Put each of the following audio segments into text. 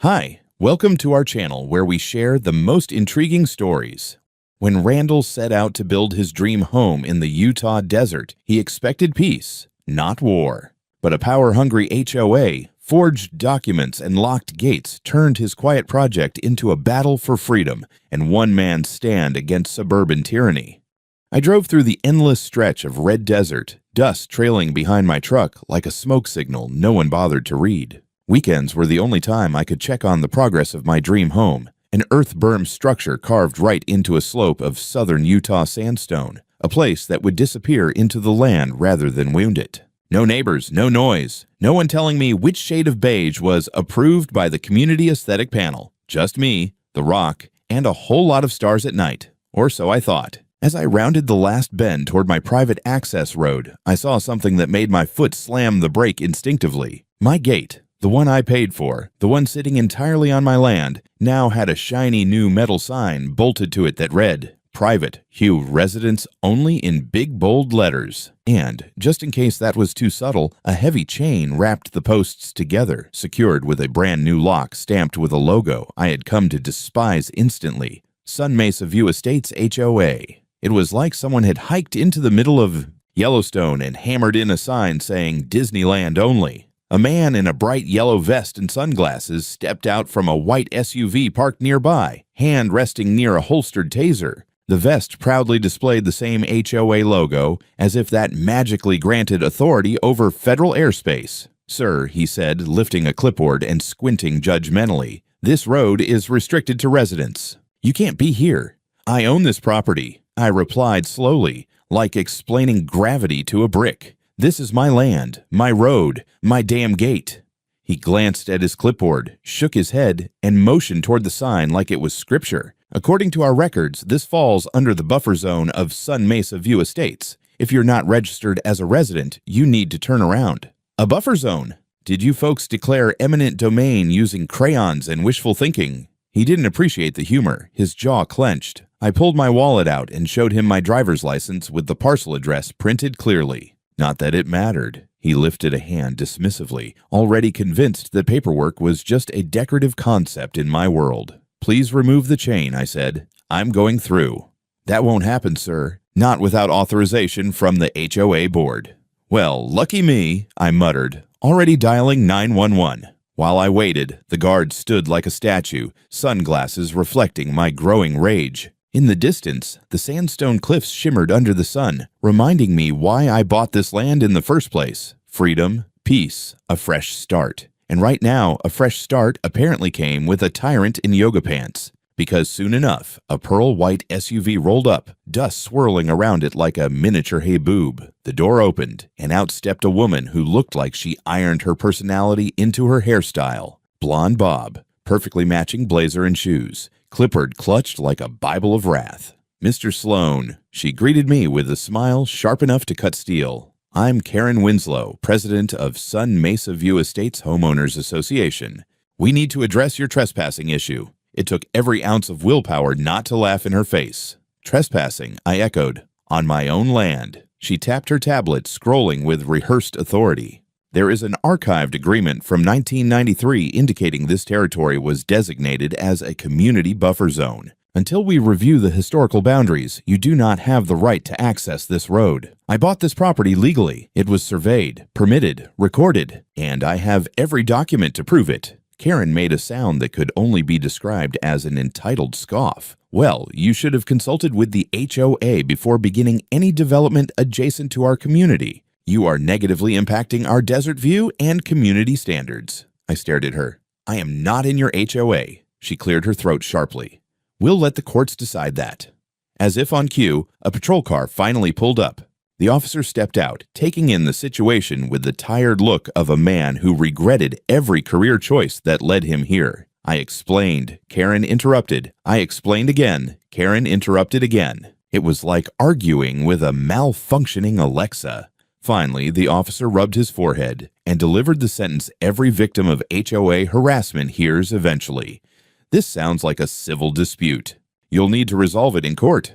Hi, welcome to our channel where we share the most intriguing stories. When Randall set out to build his dream home in the Utah desert, he expected peace, not war. But a power-hungry HOA, forged documents, and locked gates turned his quiet project into a battle for freedom and one man's stand against suburban tyranny. I drove through the endless stretch of red desert, dust trailing behind my truck like a smoke signal no one bothered to read. Weekends were the only time I could check on the progress of my dream home, an earth-berm structure carved right into a slope of southern Utah sandstone, a place that would disappear into the land rather than wound it. No neighbors, no noise, no one telling me which shade of beige was approved by the community aesthetic panel. Just me, the rock, and a whole lot of stars at night. Or so I thought. As I rounded the last bend toward my private access road, I saw something that made my foot slam the brake instinctively. My gate, the one I paid for, the one sitting entirely on my land, now had a shiny new metal sign bolted to it that read, "Private, Hugh Residence Only," in big bold letters. And, just in case that was too subtle, a heavy chain wrapped the posts together, secured with a brand new lock stamped with a logo I had come to despise instantly, Sun Mesa View Estates HOA. It was like someone had hiked into the middle of Yellowstone and hammered in a sign saying Disneyland only. A man in a bright yellow vest and sunglasses stepped out from a white SUV parked nearby, hand resting near a holstered taser. The vest proudly displayed the same HOA logo, as if that magically granted authority over federal airspace. "Sir," he said, lifting a clipboard and squinting judgmentally, "this road is restricted to residents. You can't be here." "I own this property," I replied slowly, like explaining gravity to a brick. "This is my land, my road, my damn gate." He glanced at his clipboard, shook his head, and motioned toward the sign like it was scripture. "According to our records, this falls under the buffer zone of Sun Mesa View Estates. If you're not registered as a resident, you need to turn around." "A buffer zone? Did you folks declare eminent domain using crayons and wishful thinking?" He didn't appreciate the humor. His jaw clenched. I pulled my wallet out and showed him my driver's license with the parcel address printed clearly. Not that it mattered. He lifted a hand dismissively, already convinced that paperwork was just a decorative concept in my world. "Please remove the chain," I said. "I'm going through." "That won't happen, sir. Not without authorization from the HOA board." "Well, lucky me," I muttered, already dialing 911. While I waited, the guard stood like a statue, sunglasses reflecting my growing rage. In the distance, the sandstone cliffs shimmered under the sun, reminding me why I bought this land in the first place. Freedom, peace, a fresh start. And right now, a fresh start apparently came with a tyrant in yoga pants. Because soon enough, a pearl-white SUV rolled up, dust swirling around it like a miniature hey-boob. The door opened, and out stepped a woman who looked like she ironed her personality into her hairstyle. Blonde bob, perfectly matching blazer and shoes. Clipboard clutched like a Bible of wrath. "Mr. Sloan," she greeted me with a smile sharp enough to cut steel. "I'm Karen Winslow, president of Sun Mesa View Estates Homeowners Association. We need to address your trespassing issue." It took every ounce of willpower not to laugh in her face. "Trespassing," I echoed. "On my own land." She tapped her tablet, scrolling with rehearsed authority. "There is an archived agreement from 1993 indicating this territory was designated as a community buffer zone. Until we review the historical boundaries, you do not have the right to access this road. I bought this property legally. It was surveyed, permitted, recorded, and I have every document to prove it." Karen made a sound that could only be described as an entitled scoff. "Well, you should have consulted with the HOA before beginning any development adjacent to our community. You are negatively impacting our desert view and community standards." I stared at her. "I am not in your HOA." She cleared her throat sharply. "We'll let the courts decide that." As if on cue, a patrol car finally pulled up. The officer stepped out, taking in the situation with the tired look of a man who regretted every career choice that led him here. I explained. Karen interrupted. I explained again. Karen interrupted again. It was like arguing with a malfunctioning Alexa. Finally, the officer rubbed his forehead and delivered the sentence every victim of HOA harassment hears eventually. "This sounds like a civil dispute. You'll need to resolve it in court."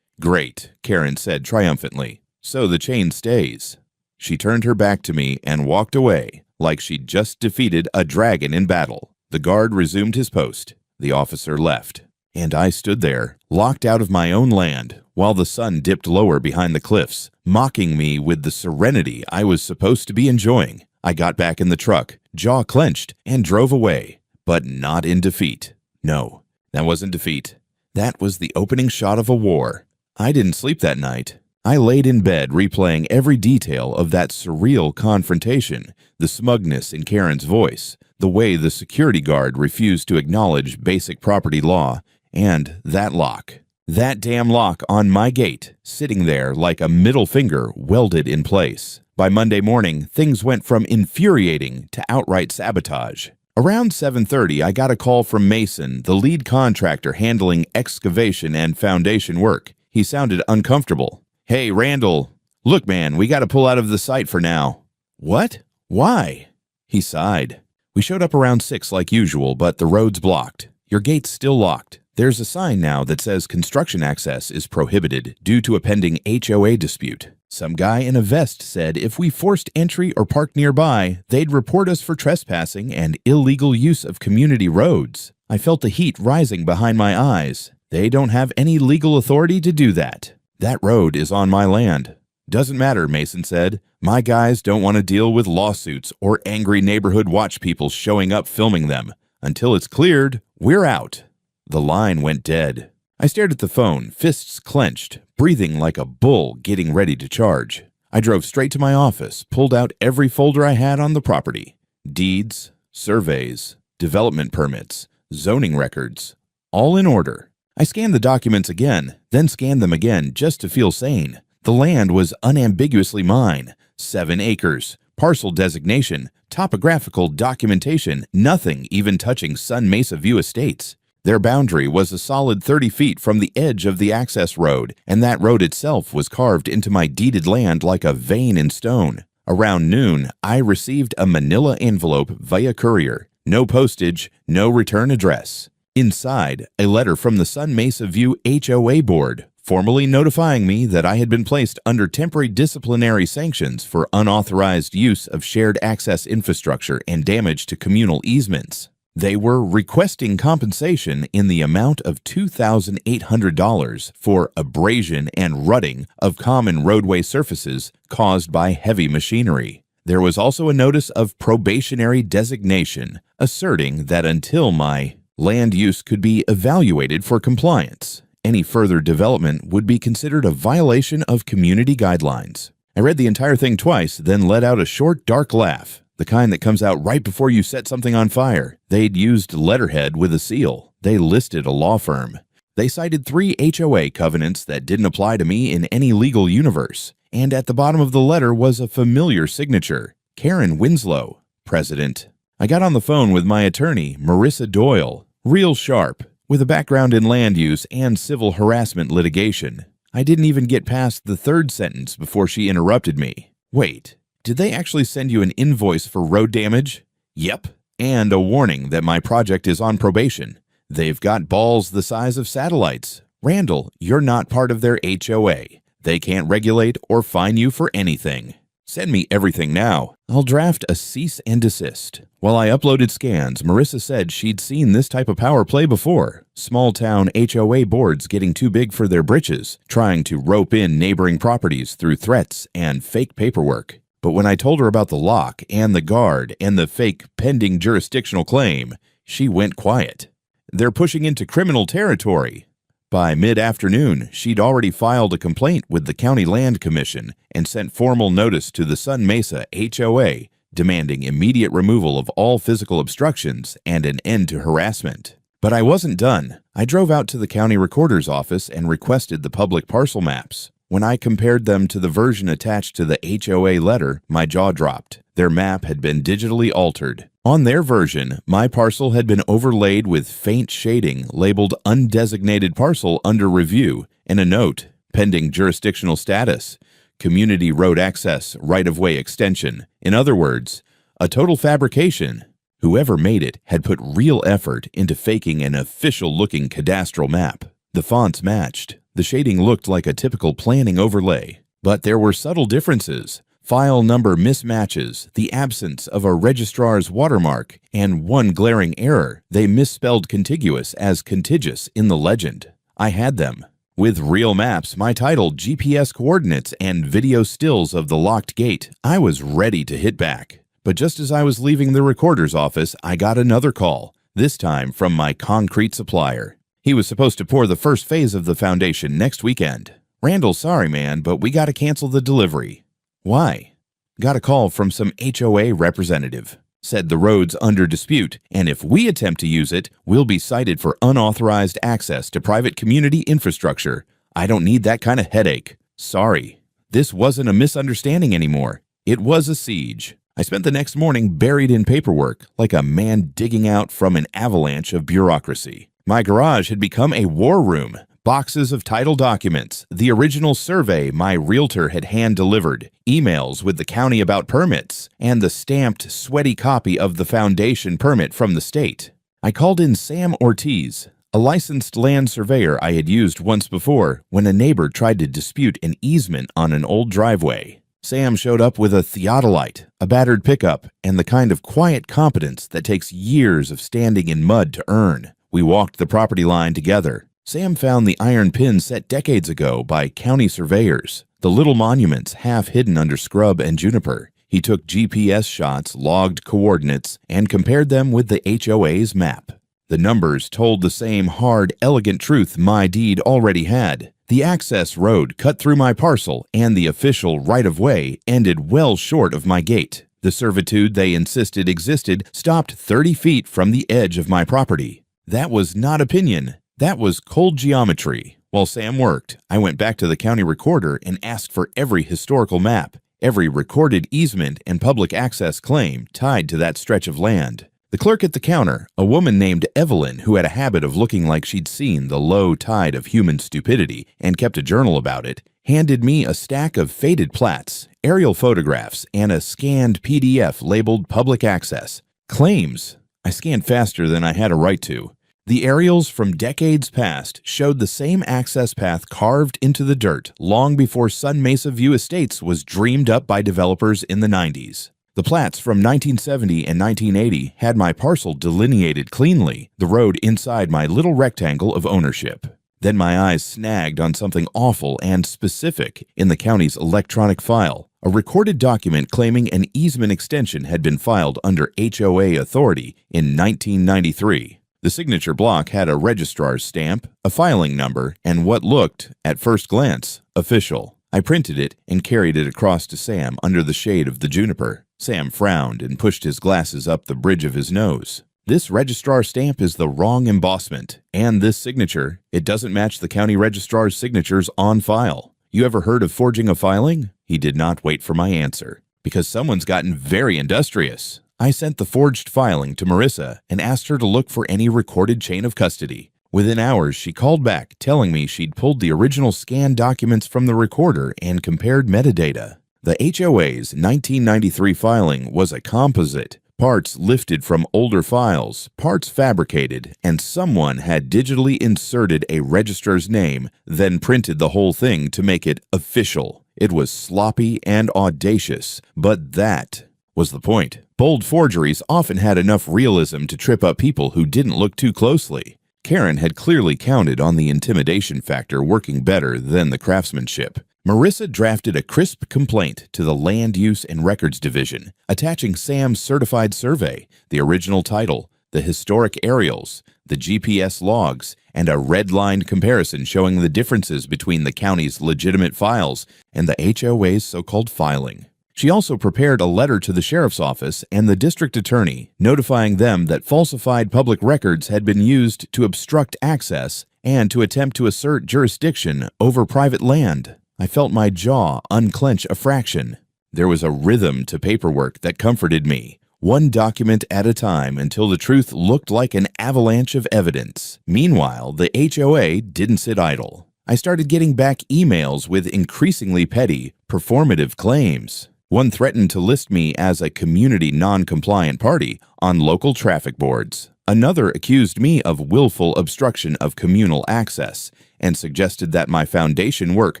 "Great," Karen said triumphantly. "So the chain stays." She turned her back to me and walked away, like she'd just defeated a dragon in battle. The guard resumed his post. The officer left. And I stood there, locked out of my own land, while the sun dipped lower behind the cliffs, mocking me with the serenity I was supposed to be enjoying. I got back in the truck, jaw clenched, and drove away, but not in defeat. No, that wasn't defeat. That was the opening shot of a war. I didn't sleep that night. I laid in bed replaying every detail of that surreal confrontation, the smugness in Karen's voice, the way the security guard refused to acknowledge basic property law, and that lock. That damn lock on my gate, sitting there like a middle finger welded in place. By Monday morning, things went from infuriating to outright sabotage. Around 7:30, I got a call from Mason, the lead contractor handling excavation and foundation work. He sounded uncomfortable. "Hey, Randall. Look, man, we got to pull out of the site for now." "What? Why?" He sighed. "We showed up around 6 like usual, but the road's blocked. Your gate's still locked. There's a sign now that says construction access is prohibited due to a pending HOA dispute. Some guy in a vest said if we forced entry or parked nearby, they'd report us for trespassing and illegal use of community roads." I felt the heat rising behind my eyes. They don't have any legal authority to do that. That road is on my land. "Doesn't matter," Mason said. "My guys don't want to deal with lawsuits or angry neighborhood watch people showing up filming them. Until it's cleared, we're out." The line went dead. I stared at the phone, fists clenched, breathing like a bull getting ready to charge. I drove straight to my office, pulled out every folder I had on the property. Deeds, surveys, development permits, zoning records, all in order. I scanned the documents again, then scanned them again just to feel sane. The land was unambiguously mine. 7 acres, parcel designation, topographical documentation, nothing even touching Sun Mesa View Estates. Their boundary was a solid 30 feet from the edge of the access road, and that road itself was carved into my deeded land like a vein in stone. Around noon, I received a manila envelope via courier. No postage, no return address. Inside, a letter from the Sun Mesa View HOA board, formally notifying me that I had been placed under temporary disciplinary sanctions for unauthorized use of shared access infrastructure and damage to communal easements. They were requesting compensation in the amount of $2,800 for abrasion and rutting of common roadway surfaces caused by heavy machinery. There was also a notice of probationary designation, asserting that until my land use could be evaluated for compliance, any further development would be considered a violation of community guidelines. I read the entire thing twice, then let out a short, dark laugh. The kind that comes out right before you set something on fire. They'd used letterhead with a seal. They listed a law firm. They cited 3 HOA covenants that didn't apply to me in any legal universe. And at the bottom of the letter was a familiar signature. Karen Winslow, President. I got on the phone with my attorney, Marissa Doyle, real sharp, with a background in land use and civil harassment litigation. I didn't even get past the 3rd sentence before she interrupted me. "Wait. Did they actually send you an invoice for road damage?" "Yep. And a warning that my project is on probation. They've got balls the size of satellites. Randall, you're not part of their HOA. They can't regulate or fine you for anything. Send me everything now. I'll draft a cease and desist." While I uploaded scans, Marissa said she'd seen this type of power play before. Small-town HOA boards getting too big for their britches, trying to rope in neighboring properties through threats and fake paperwork. But when I told her about the lock and the guard and the fake pending jurisdictional claim, she went quiet. They're pushing into criminal territory. By mid-afternoon, she'd already filed a complaint with the County Land Commission and sent formal notice to the Sun Mesa HOA demanding immediate removal of all physical obstructions and an end to harassment. But I wasn't done. I drove out to the county recorder's office and requested the public parcel maps. When I compared them to the version attached to the HOA letter, my jaw dropped. Their map had been digitally altered. On their version, my parcel had been overlaid with faint shading labeled undesignated parcel under review and a note, pending jurisdictional status, community road access, right-of-way extension. In other words, a total fabrication. Whoever made it had put real effort into faking an official-looking cadastral map. The fonts matched. The shading looked like a typical planning overlay. But there were subtle differences. file number mismatches, the absence of a registrar's watermark, and one glaring error: they misspelled contiguous as contiguous in the legend. I had them. With real maps, my title, GPS coordinates, and video stills of the locked gate, I was ready to hit back. But just as I was leaving the recorder's office, I got another call, this time from my concrete supplier. He was supposed to pour the first phase of the foundation next weekend. "Randall, sorry man, but we gotta cancel the delivery." "Why?" "Got a call from some HOA representative. Said the road's under dispute, and if we attempt to use it, we'll be cited for unauthorized access to private community infrastructure. I don't need that kind of headache. Sorry." This wasn't a misunderstanding anymore. It was a siege. I spent the next morning buried in paperwork, like a man digging out from an avalanche of bureaucracy. My garage had become a war room. Boxes of title documents, the original survey my realtor had hand-delivered, emails with the county about permits, and the stamped, sweaty copy of the foundation permit from the state. I called in Sam Ortiz, a licensed land surveyor I had used once before when a neighbor tried to dispute an easement on an old driveway. Sam showed up with a theodolite, a battered pickup, and the kind of quiet competence that takes years of standing in mud to earn. We walked the property line together. Sam found the iron pin set decades ago by county surveyors, the little monuments half hidden under scrub and juniper. He took GPS shots, logged coordinates, and compared them with the HOA's map. The numbers told the same hard, elegant truth my deed already had. The access road cut through my parcel, and the official right-of-way ended well short of my gate. The servitude they insisted existed stopped 30 feet from the edge of my property. That was not opinion. That was cold geometry. While Sam worked, I went back to the county recorder and asked for every historical map, every recorded easement and public access claim tied to that stretch of land. The clerk at the counter, a woman named Evelyn who had a habit of looking like she'd seen the low tide of human stupidity and kept a journal about it, handed me a stack of faded plats, aerial photographs, and a scanned PDF labeled public access. Claims. I scanned faster than I had a right to. The aerials from decades past showed the same access path carved into the dirt long before Sun Mesa View Estates was dreamed up by developers in the 90s. The plats from 1970 and 1980 had my parcel delineated cleanly, the road inside my little rectangle of ownership. Then my eyes snagged on something awful and specific in the county's electronic file, a recorded document claiming an easement extension had been filed under HOA authority in 1993. The signature block had a registrar's stamp, a filing number, and what looked, at first glance, official. I printed it and carried it across to Sam under the shade of the juniper. Sam frowned and pushed his glasses up the bridge of his nose. "This registrar stamp is the wrong embossment, and this signature, it doesn't match the county registrar's signatures on file. You ever heard of forging a filing?" He did not wait for my answer. "Because someone's gotten very industrious." I sent the forged filing to Marissa and asked her to look for any recorded chain of custody. Within hours, she called back, telling me she'd pulled the original scanned documents from the recorder and compared metadata. The HOA's 1993 filing was a composite, parts lifted from older files, parts fabricated, and someone had digitally inserted a registrar's name, then printed the whole thing to make it official. It was sloppy and audacious, but that was the point. Bold forgeries often had enough realism to trip up people who didn't look too closely. Karen had clearly counted on the intimidation factor working better than the craftsmanship. Marissa drafted a crisp complaint to the Land Use and Records Division, attaching Sam's certified survey, the original title, the historic aerials, the GPS logs, and a red-lined comparison showing the differences between the county's legitimate files and the HOA's so-called filing. She also prepared a letter to the sheriff's office and the district attorney, notifying them that falsified public records had been used to obstruct access and to attempt to assert jurisdiction over private land. I felt my jaw unclench a fraction. There was a rhythm to paperwork that comforted me, one document at a time until the truth looked like an avalanche of evidence. Meanwhile, the HOA didn't sit idle. I started getting back emails with increasingly petty, performative claims. One threatened to list me as a community non-compliant party on local traffic boards. Another accused me of willful obstruction of communal access and suggested that my foundation work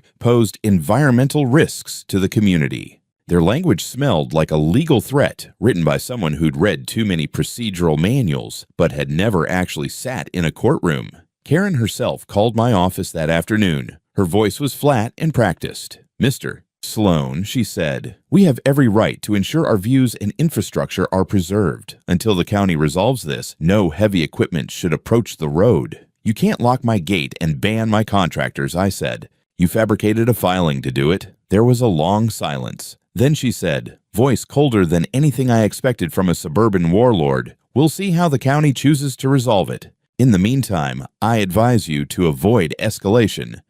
posed environmental risks to the community. Their language smelled like a legal threat written by someone who'd read too many procedural manuals but had never actually sat in a courtroom. Karen herself called my office that afternoon. Her voice was flat and practiced. "Mr. Sloan," she said, "we have every right to ensure our views and infrastructure are preserved. Until the county resolves this, no heavy equipment should approach the road." "You can't lock my gate and ban my contractors," I said. "You fabricated a filing to do it." There was a long silence. Then she said, voice colder than anything I expected from a suburban warlord, "We'll see how the county chooses to resolve it. In the meantime, I advise you to avoid escalation."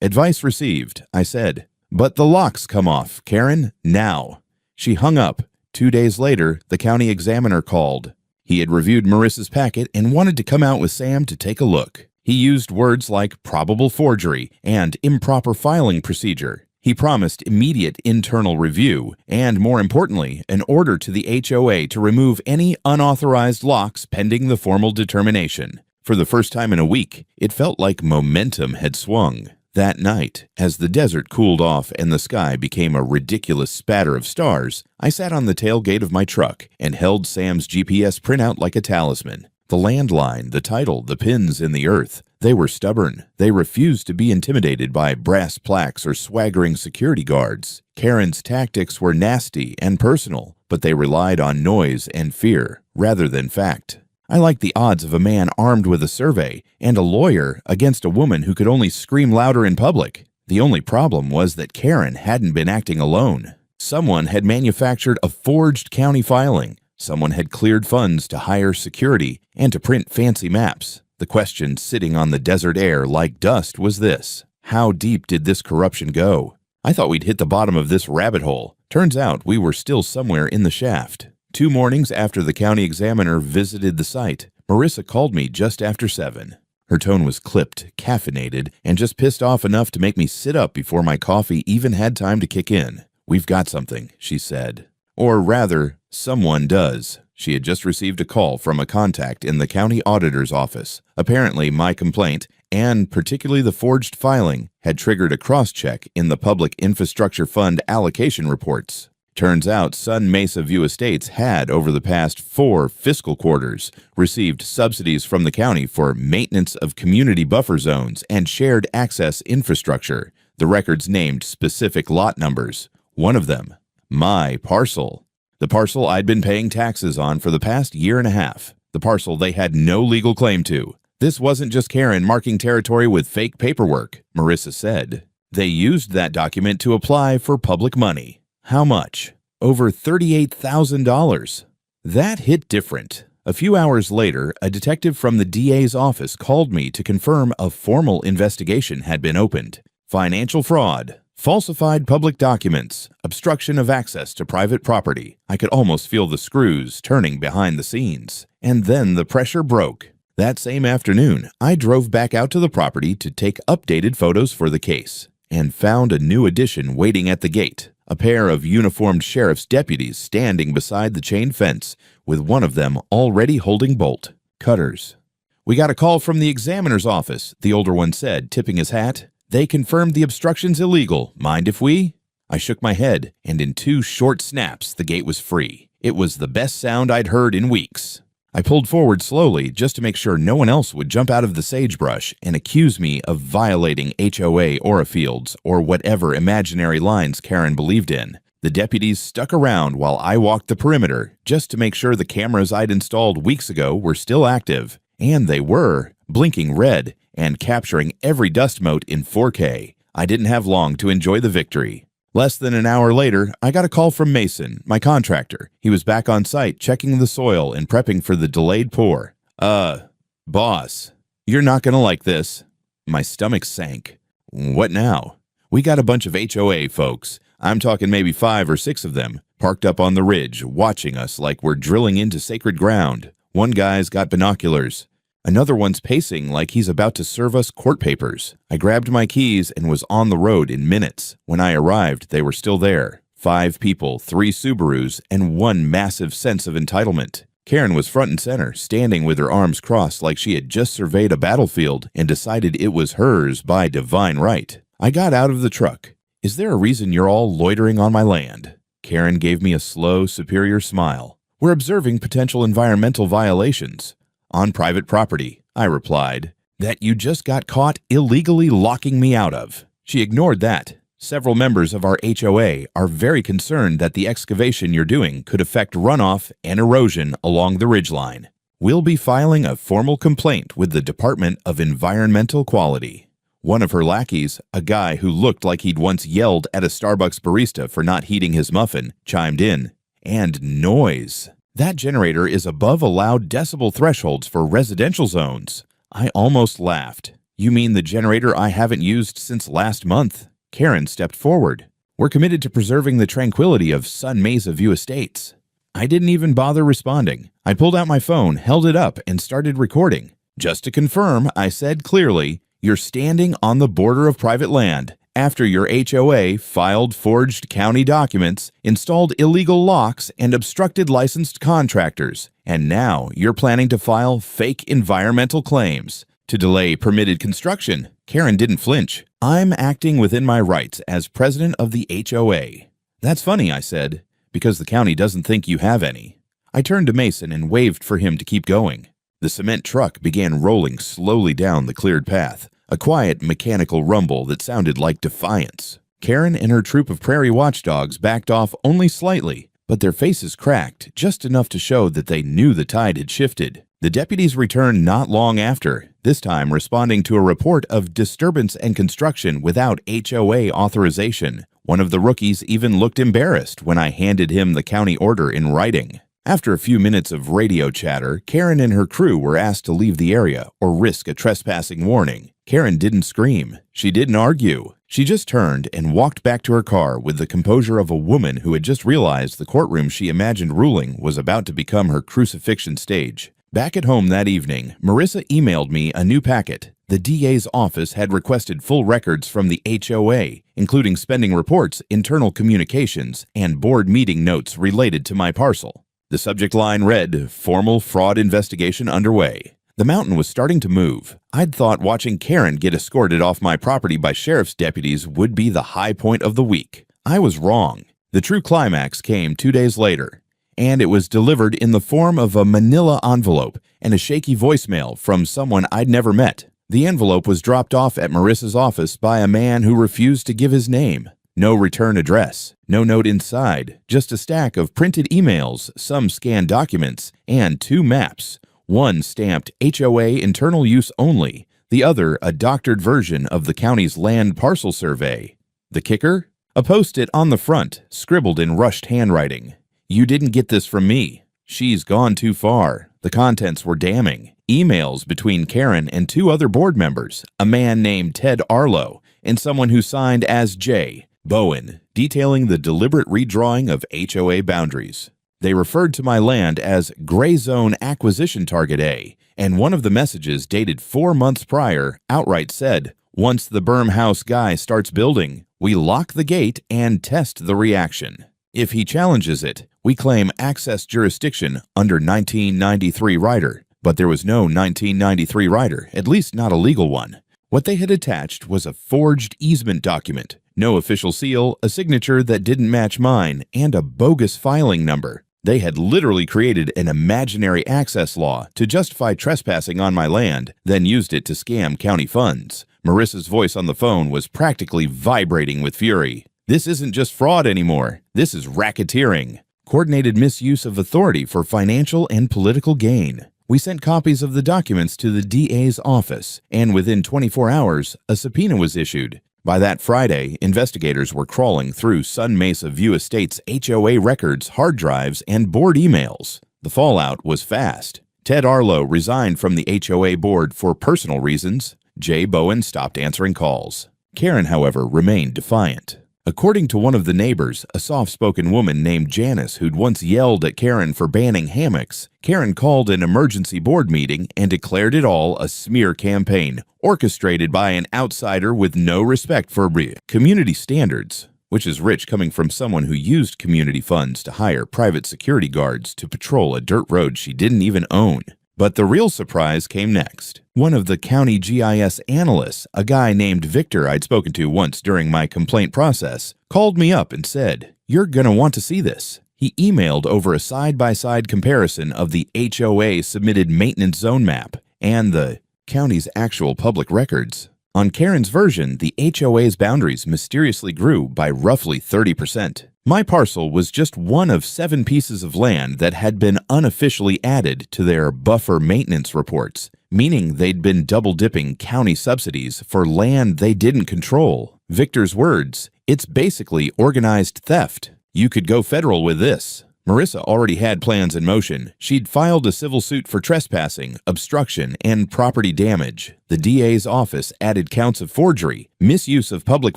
"Advice received," I said. "But the locks come off, Karen, now." She hung up. 2 days later, the county examiner called. He had reviewed Marissa's packet and wanted to come out with Sam to take a look. He used words like probable forgery and improper filing procedure. He promised immediate internal review and, more importantly, an order to the HOA to remove any unauthorized locks pending the formal determination. For the first time in a week, it felt like momentum had swung. That night, as the desert cooled off and the sky became a ridiculous spatter of stars, I sat on the tailgate of my truck and held Sam's GPS printout like a talisman. The landline, the title, the pins in the earth. They were stubborn. They refused to be intimidated by brass plaques or swaggering security guards. Karen's tactics were nasty and personal, but they relied on noise and fear rather than fact. I liked the odds of a man armed with a survey and a lawyer against a woman who could only scream louder in public. The only problem was that Karen hadn't been acting alone. Someone had manufactured a forged county filing. Someone had cleared funds to hire security and to print fancy maps. The question sitting on the desert air like dust was this: how deep did this corruption go? I thought we'd hit the bottom of this rabbit hole. Turns out we were still somewhere in the shaft. 2 mornings after the county examiner visited the site, Marissa called me just after 7. Her tone was clipped, caffeinated, and just pissed off enough to make me sit up before my coffee even had time to kick in. "We've got something," she said. Or rather, someone does. She had just received a call from a contact in the county auditor's office. Apparently, my complaint, and particularly the forged filing, had triggered a cross-check in the Public Infrastructure Fund allocation reports. Turns out Sun Mesa View Estates had, over the past 4 fiscal quarters, received subsidies from the county for maintenance of community buffer zones and shared access infrastructure. The records named specific lot numbers. One of them, my parcel. The parcel I'd been paying taxes on for the past year and a half. The parcel they had no legal claim to. This wasn't just Karen marking territory with fake paperwork, Marissa said. They used that document to apply for public money. How much? Over $38,000. That hit different. A few hours later, a detective from the DA's office called me to confirm a formal investigation had been opened. Financial fraud, falsified public documents, obstruction of access to private property. I could almost feel the screws turning behind the scenes. And then the pressure broke. That same afternoon, I drove back out to the property to take updated photos for the case and found a new addition waiting at the gate. A pair of uniformed sheriff's deputies standing beside the chain fence, with one of them already holding bolt cutters. "We got a call from the examiner's office," the older one said, tipping his hat. "They confirmed the obstruction's illegal. Mind if we?" I shook my head, and in 2 short snaps, the gate was free. It was the best sound I'd heard in weeks. I pulled forward slowly just to make sure no one else would jump out of the sagebrush and accuse me of violating HOA aura fields or whatever imaginary lines Karen believed in. The deputies stuck around while I walked the perimeter just to make sure the cameras I'd installed weeks ago were still active. And they were, blinking red and capturing every dust mote in 4K. I didn't have long to enjoy the victory. Less than an hour later, I got a call from Mason, my contractor. He was back on site checking the soil and prepping for the delayed pour. Boss, you're not gonna like this." My stomach sank. "What now?" "We got a bunch of HOA folks. I'm talking maybe 5 or 6 of them, parked up on the ridge, watching us like we're drilling into sacred ground. One guy's got binoculars. Another one's pacing like he's about to serve us court papers." I grabbed my keys and was on the road in minutes. When I arrived, they were still there. 5 people, 3 Subarus, and 1 massive sense of entitlement. Karen was front and center, standing with her arms crossed like she had just surveyed a battlefield and decided it was hers by divine right. I got out of the truck. "Is there a reason you're all loitering on my land?" Karen gave me a slow, superior smile. "We're observing potential environmental violations." "On private property," I replied. "That you just got caught illegally locking me out of." She ignored that. "Several members of our HOA are very concerned that the excavation you're doing could affect runoff and erosion along the ridgeline. We'll be filing a formal complaint with the Department of Environmental Quality." One of her lackeys, a guy who looked like he'd once yelled at a Starbucks barista for not heating his muffin, chimed in. "And noise. That generator is above allowed decibel thresholds for residential zones." I almost laughed. "You mean the generator I haven't used since last month?" Karen stepped forward. "We're committed to preserving the tranquility of Sun Mesa View Estates." I didn't even bother responding. I pulled out my phone, held it up, and started recording. "Just to confirm," I said clearly, "you're standing on the border of private land after your HOA filed forged county documents, installed illegal locks, and obstructed licensed contractors. And now you're planning to file fake environmental claims to delay permitted construction." Karen didn't flinch. "I'm acting within my rights as president of the HOA." "That's funny," I said, "because the county doesn't think you have any." I turned to Mason and waved for him to keep going. The cement truck began rolling slowly down the cleared path, a quiet mechanical rumble that sounded like defiance. Karen and her troop of prairie watchdogs backed off only slightly, but their faces cracked just enough to show that they knew the tide had shifted. The deputies returned not long after, this time responding to a report of disturbance and construction without HOA authorization. One of the rookies even looked embarrassed when I handed him the county order in writing. After a few minutes of radio chatter, Karen and her crew were asked to leave the area or risk a trespassing warning. Karen didn't scream. She didn't argue. She just turned and walked back to her car with the composure of a woman who had just realized the courtroom she imagined ruling was about to become her crucifixion stage. Back at home that evening, Marissa emailed me a new packet. The DA's office had requested full records from the HOA, including spending reports, internal communications, and board meeting notes related to my parcel. The subject line read, "Formal fraud investigation underway." The mountain was starting to move. I'd thought watching Karen get escorted off my property by sheriff's deputies would be the high point of the week. I was wrong. The true climax came 2 days later, and it was delivered in the form of a manila envelope and a shaky voicemail from someone I'd never met. The envelope was dropped off at Marissa's office by a man who refused to give his name. No return address, no note inside, just a stack of printed emails, some scanned documents, and 2 maps. One stamped HOA internal use only, the other a doctored version of the county's land parcel survey. The kicker? A post-it on the front, scribbled in rushed handwriting. "You didn't get this from me. She's gone too far." The contents were damning. Emails between Karen and 2 other board members, a man named Ted Arlo and someone who signed as J. Bowen, detailing the deliberate redrawing of HOA boundaries. They referred to my land as Gray Zone Acquisition Target A, and one of the messages, dated 4 months prior, outright said, "Once the berm house guy starts building, we lock the gate and test the reaction. If he challenges it, we claim access jurisdiction under 1993 rider." But there was no 1993 rider, at least not a legal one. What they had attached was a forged easement document, no official seal, a signature that didn't match mine, and a bogus filing number. They had literally created an imaginary access law to justify trespassing on my land, then used it to scam county funds. Marissa's voice on the phone was practically vibrating with fury. "This isn't just fraud anymore. This is racketeering. Coordinated misuse of authority for financial and political gain." We sent copies of the documents to the DA's office, and within 24 hours, a subpoena was issued. By that Friday, investigators were crawling through Sun Mesa View Estates HOA records, hard drives, and board emails. The fallout was fast. Ted Arlo resigned from the HOA board for personal reasons. Jay Bowen stopped answering calls. Karen, however, remained defiant. According to one of the neighbors, a soft-spoken woman named Janice who'd once yelled at Karen for banning hammocks, Karen called an emergency board meeting and declared it all a smear campaign, orchestrated by an outsider with no respect for community standards, which is rich coming from someone who used community funds to hire private security guards to patrol a dirt road she didn't even own. But the real surprise came next. One of the county GIS analysts, a guy named Victor I'd spoken to once during my complaint process, called me up and said, You're gonna want to see this." He emailed over a side-by-side comparison of the HOA submitted maintenance zone map and the county's actual public records. On Karen's version, the HOA's boundaries mysteriously grew by roughly 30%. My parcel was just one of 7 pieces of land that had been unofficially added to their buffer maintenance reports, meaning they'd been double-dipping county subsidies for land they didn't control. Victor's words, "It's basically organized theft. You could go federal with this." Marissa already had plans in motion. She'd filed a civil suit for trespassing, obstruction, and property damage. The DA's office added counts of forgery, misuse of public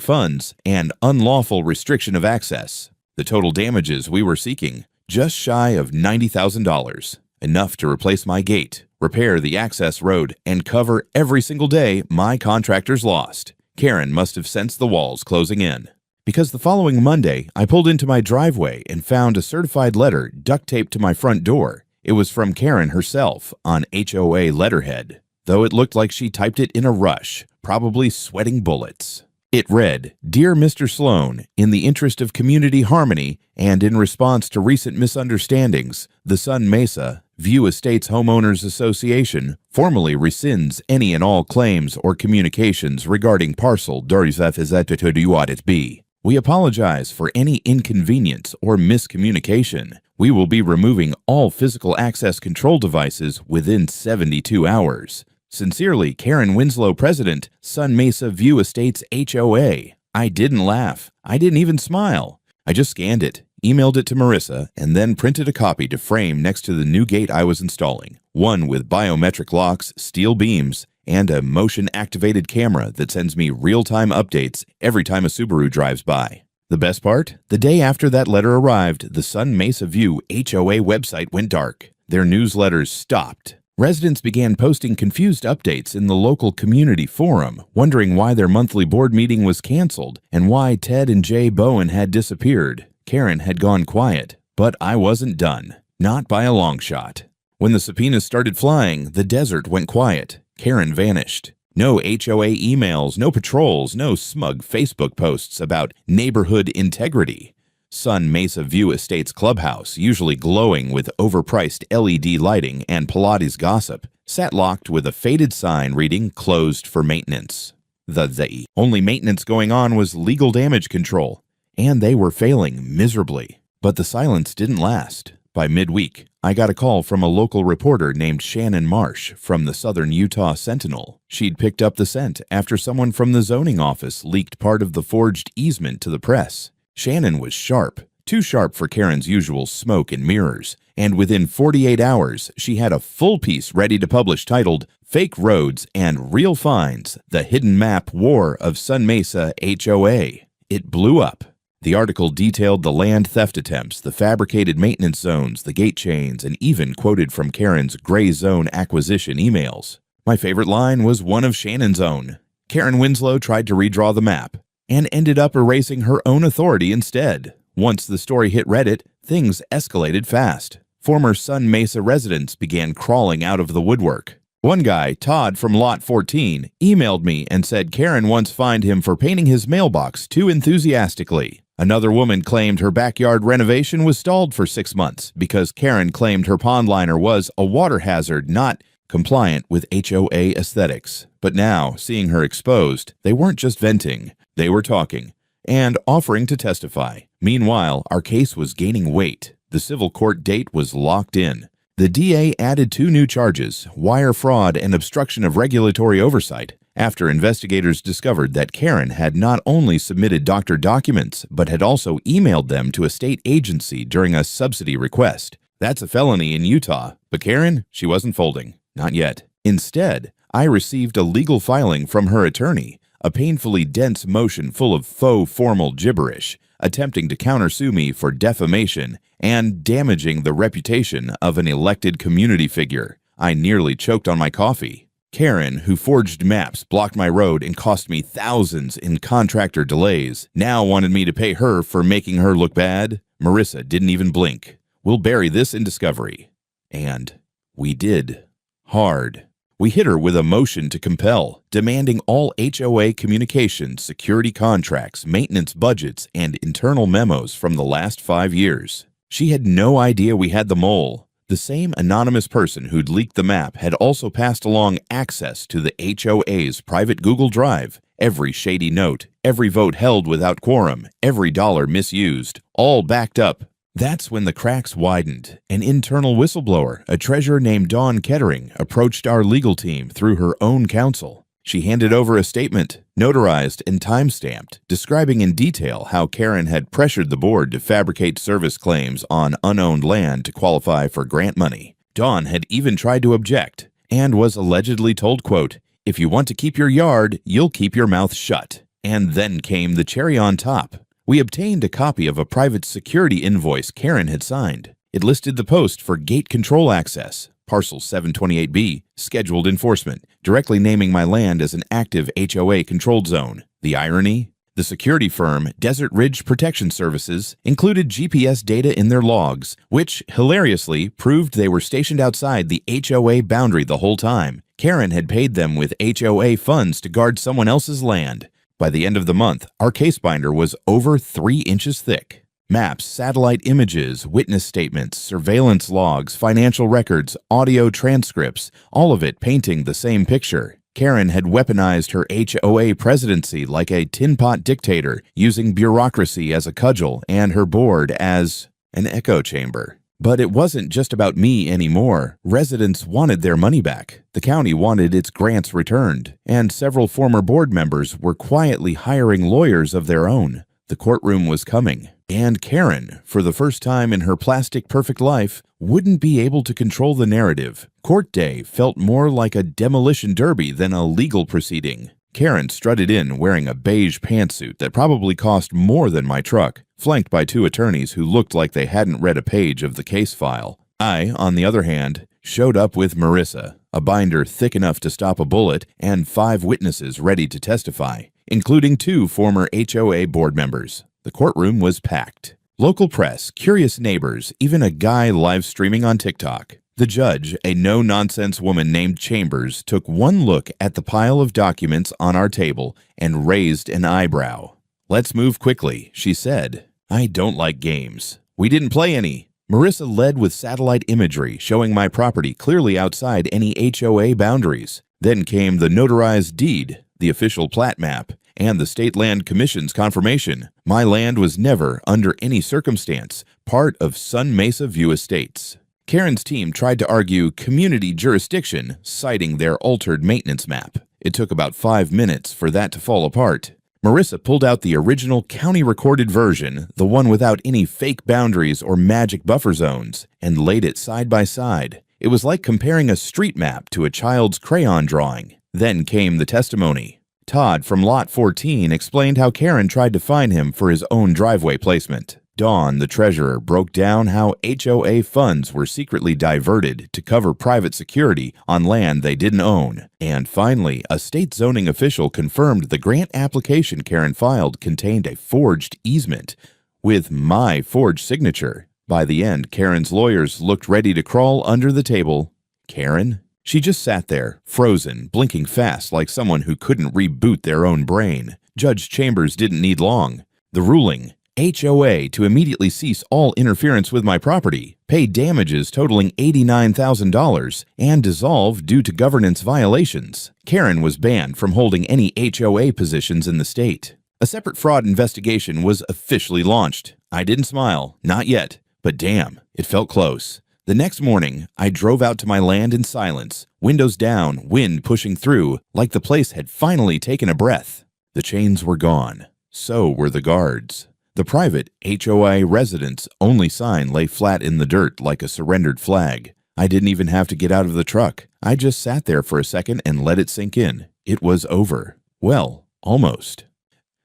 funds, and unlawful restriction of access. The total damages we were seeking, just shy of $90,000, enough to replace my gate, repair the access road, and cover every single day my contractors lost. Karen must have sensed the walls closing in, because the following Monday, I pulled into my driveway and found a certified letter duct taped to my front door. It was from Karen herself on HOA letterhead, though it looked like she typed it in a rush, probably sweating bullets. It read, "Dear Mr. Sloan, in the interest of community harmony and in response to recent misunderstandings, the Sun Mesa View Estates Homeowners Association formally rescinds any and all claims or communications regarding parcel B. We apologize for any inconvenience or miscommunication. We will be removing all physical access control devices within 72 hours. Sincerely, Karen Winslow, President, Sun Mesa View Estates HOA." I didn't laugh. I didn't even smile. I just scanned it, emailed it to Marissa, and then printed a copy to frame next to the new gate I was installing. One with biometric locks, steel beams, and a motion-activated camera that sends me real-time updates every time a Subaru drives by. The best part? The day after that letter arrived, the Sun Mesa View HOA website went dark. Their newsletters stopped. Residents began posting confused updates in the local community forum, wondering why their monthly board meeting was canceled and why Ted and Jay Bowen had disappeared. Karen had gone quiet, but I wasn't done. Not by a long shot. When the subpoenas started flying, the desert went quiet. Karen vanished. No HOA emails, no patrols, no smug Facebook posts about neighborhood integrity. Sun Mesa View Estates Clubhouse, usually glowing with overpriced LED lighting and Pilates gossip, sat locked with a faded sign reading "Closed for maintenance." The only maintenance going on was legal damage control, and they were failing miserably. But the silence didn't last. By midweek, I got a call from a local reporter named Shannon Marsh from the Southern Utah Sentinel. She'd picked up the scent after someone from the zoning office leaked part of the forged easement to the press. Shannon was sharp, too sharp for Karen's usual smoke and mirrors, and within 48 hours, she had a full piece ready to publish titled "Fake Roads and Real Finds: The Hidden Map War of Sun Mesa HOA." It blew up. The article detailed the land theft attempts, the fabricated maintenance zones, the gate chains, and even quoted from Karen's gray zone acquisition emails. My favorite line was one of Shannon's own. Karen Winslow tried to redraw the map and ended up erasing her own authority instead. Once the story hit Reddit, things escalated fast. Former Sun Mesa residents began crawling out of the woodwork. One guy, Todd from Lot 14, emailed me and said Karen once fined him for painting his mailbox too enthusiastically. Another woman claimed her backyard renovation was stalled for 6 months because Karen claimed her pond liner was a water hazard not compliant with HOA aesthetics. But now, seeing her exposed, they weren't just venting, they were talking and offering to testify. Meanwhile, our case was gaining weight. The civil court date was locked in. The DA added 2 new charges, wire fraud and obstruction of regulatory oversight, after investigators discovered that Karen had not only submitted doctored documents, but had also emailed them to a state agency during a subsidy request. That's a felony in Utah, but Karen, she wasn't folding. Not yet. Instead, I received a legal filing from her attorney, a painfully dense motion full of faux formal gibberish, attempting to countersue me for defamation and damaging the reputation of an elected community figure. I nearly choked on my coffee. Karen, who forged maps, blocked my road, and cost me thousands in contractor delays, now wanted me to pay her for making her look bad. Marissa didn't even blink. We'll bury this in discovery. And we did. Hard. We hit her with a motion to compel, demanding all HOA communications, security contracts, maintenance budgets, and internal memos from the last 5 years. She had no idea we had the mole. The same anonymous person who'd leaked the map had also passed along access to the HOA's private Google Drive. Every shady note, every vote held without quorum, every dollar misused, all backed up. That's when the cracks widened. An internal whistleblower, a treasurer named Dawn Kettering, approached our legal team through her own counsel. She handed over a statement, notarized and time-stamped, describing in detail how Karen had pressured the board to fabricate service claims on unowned land to qualify for grant money. Dawn had even tried to object and was allegedly told, quote, "If you want to keep your yard, you'll keep your mouth shut." And then came the cherry on top. We obtained a copy of a private security invoice Karen had signed. It listed the post for gate control access, parcel 728B, scheduled enforcement, directly naming my land as an active HOA controlled zone. The irony? The security firm, Desert Ridge Protection Services, included GPS data in their logs, which, hilariously, proved they were stationed outside the HOA boundary the whole time. Karen had paid them with HOA funds to guard someone else's land. By the end of the month, our case binder was over 3 inches thick. Maps, satellite images, witness statements, surveillance logs, financial records, audio transcripts, all of it painting the same picture. Karen had weaponized her HOA presidency like a tin pot dictator, using bureaucracy as a cudgel and her board as an echo chamber. But it wasn't just about me anymore. Residents wanted their money back. The county wanted its grants returned, and several former board members were quietly hiring lawyers of their own. The courtroom was coming, and Karen, for the first time in her plastic perfect life, wouldn't be able to control the narrative. Court day felt more like a demolition derby than a legal proceeding. Karen strutted in wearing a beige pantsuit that probably cost more than my truck, flanked by 2 attorneys who looked like they hadn't read a page of the case file. I, on the other hand, showed up with Marissa, a binder thick enough to stop a bullet, and 5 witnesses ready to testify, including 2 former HOA board members. The courtroom was packed. Local press, curious neighbors, even a guy live streaming on TikTok. The judge, a no-nonsense woman named Chambers, took one look at the pile of documents on our table and raised an eyebrow. "Let's move quickly," she said. "I don't like games. We didn't play any." Marissa led with satellite imagery showing my property clearly outside any HOA boundaries. Then came the notarized deed, the official plat map, and the State Land Commission's confirmation. My land was never, under any circumstance, part of Sun Mesa View Estates. Karen's team tried to argue community jurisdiction, citing their altered maintenance map. It took about 5 minutes for that to fall apart. Marissa pulled out the original county-recorded version, the one without any fake boundaries or magic buffer zones, and laid it side by side. It was like comparing a street map to a child's crayon drawing. Then came the testimony. Todd from Lot 14 explained how Karen tried to fine him for his own driveway placement. Dawn, the treasurer, broke down how HOA funds were secretly diverted to cover private security on land they didn't own. And finally, a state zoning official confirmed the grant application Karen filed contained a forged easement with my forged signature. By the end, Karen's lawyers looked ready to crawl under the table. Karen? She just sat there, frozen, blinking fast like someone who couldn't reboot their own brain. Judge Chambers didn't need long. The ruling: HOA to immediately cease all interference with my property, pay damages totaling $89,000, and dissolve due to governance violations. Karen was banned from holding any HOA positions in the state. A separate fraud investigation was officially launched. I didn't smile, not yet, but damn, it felt close. The next morning, I drove out to my land in silence, windows down, wind pushing through, like the place had finally taken a breath. The chains were gone. So were the guards. The private HOA residence only sign lay flat in the dirt like a surrendered flag. I didn't even have to get out of the truck. I just sat there for a second and let it sink in. It was over. Well, almost.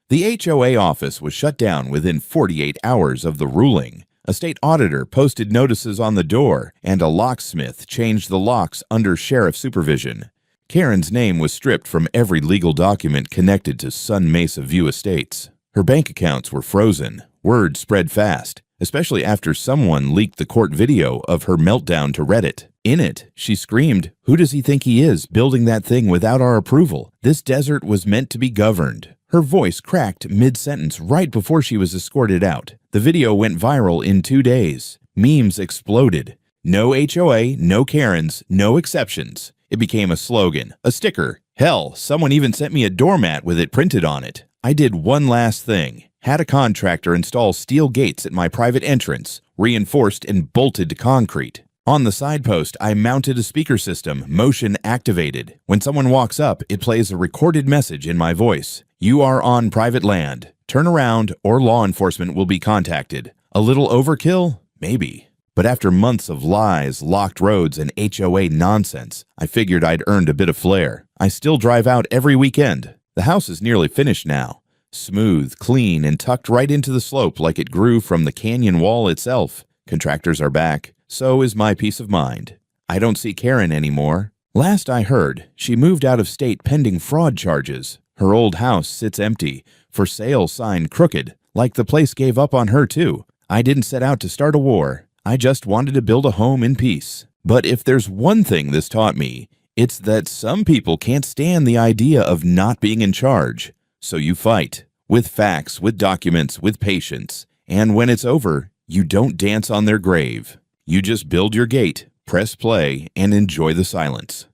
The HOA office was shut down within 48 hours of the ruling. A state auditor posted notices on the door, and a locksmith changed the locks under sheriff supervision. Karen's name was stripped from every legal document connected to Sun Mesa View Estates. Her bank accounts were frozen. Word spread fast, especially after someone leaked the court video of her meltdown to Reddit. In it, she screamed, "Who does he think he is, building that thing without our approval? This desert was meant to be governed." Her voice cracked mid-sentence right before she was escorted out. The video went viral in 2 days. Memes exploded. No HOA, no Karens, no exceptions. It became a slogan, a sticker. Hell, someone even sent me a doormat with it printed on it. I did one last thing. Had a contractor install steel gates at my private entrance, reinforced and bolted to concrete. On the side post, I mounted a speaker system, motion activated. When someone walks up, it plays a recorded message in my voice. "You are on private land. Turn around or law enforcement will be contacted." A little overkill? Maybe. But after months of lies, locked roads, and HOA nonsense, I figured I'd earned a bit of flair. I still drive out every weekend. The house is nearly finished now. Smooth, clean, and tucked right into the slope like it grew from the canyon wall itself. Contractors are back. So is my peace of mind. I don't see Karen anymore. Last I heard, she moved out of state pending fraud charges. Her old house sits empty, for sale sign crooked, like the place gave up on her too. I didn't set out to start a war. I just wanted to build a home in peace. But if there's one thing this taught me, it's that some people can't stand the idea of not being in charge. So you fight. With facts, with documents, with patience. And when it's over, you don't dance on their grave. You just build your gate, press play, and enjoy the silence.